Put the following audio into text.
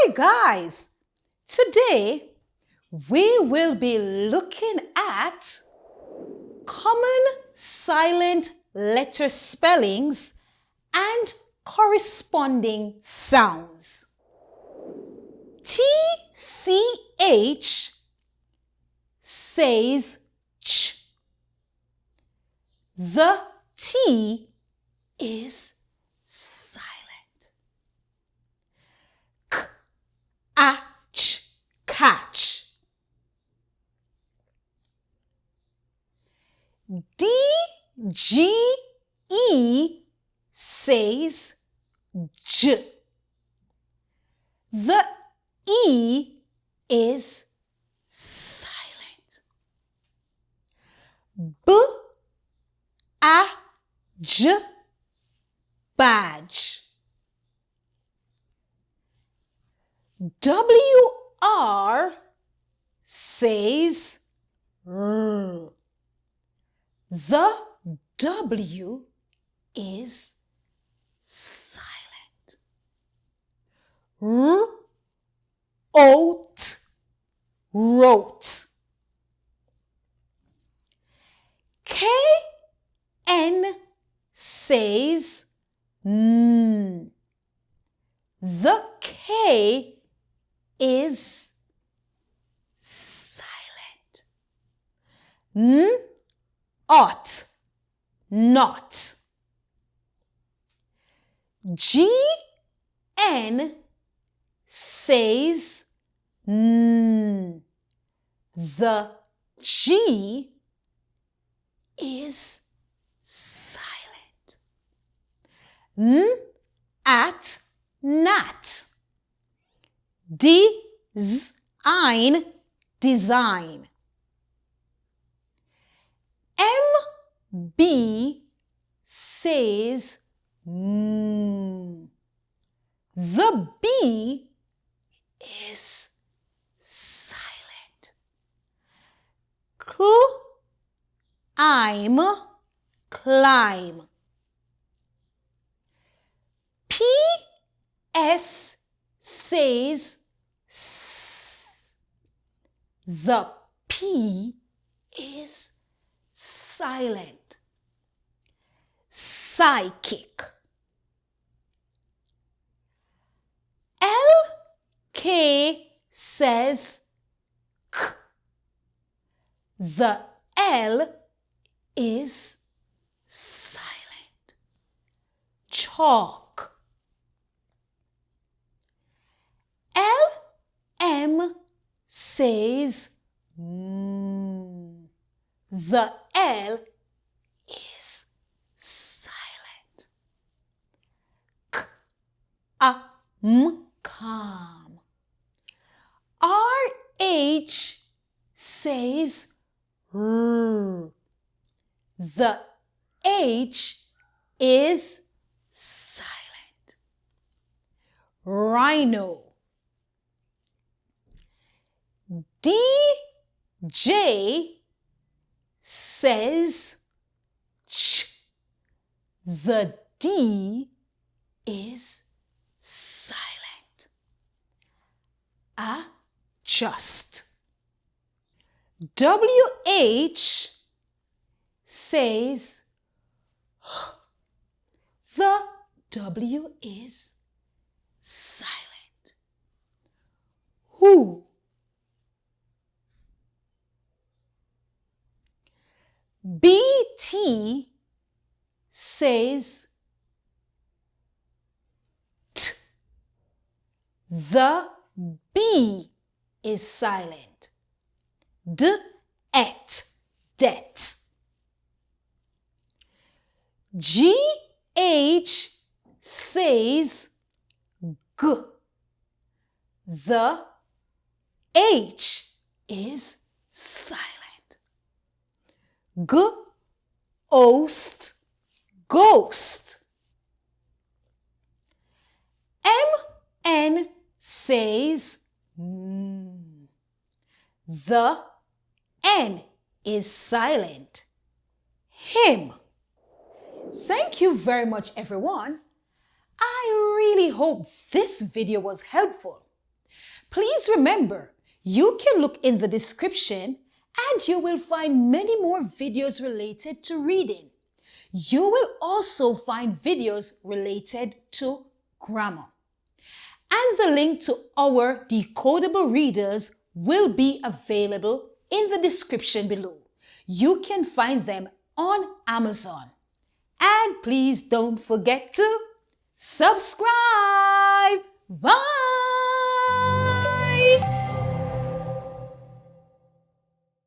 Hi guys! Today we will be looking at common silent letter spellings and corresponding sounds. TCH says ch. The T is silent. K-ach, catch. D-G-E says j. The E is silent. B-A-J, badge. W-R says r. The W is silent. Oat, wrote. K-N says n. The K is silent. Ought, not. G-N says n. The G is silent. N-at, nat. D-z-ein, design. M-B says m. The B is silent. Climb, climb. P-S says s. The P is silent. Psychic. L-K says k. The L is silent. Chalk. L-M says m. The L is silent. K-a-m, calm. R-H says r. The H is silent. Rhino. D-J says ch. The D is silent. Adjust. W-H says the W is silent. Who? B-T says t. The B is silent. D-et, det. G-H says g. The H is silent. G-oast, ghost. M-N says n. The N is silent. Him. Thank you very much, everyone. I really hope this video was helpful. Please remember, you can look in the description and you will find many more videos related to reading. You will also find videos related to grammar. And the link to our decodable readers will be available in the description below. You can find them on Amazon. And please don't forget to subscribe. Bye!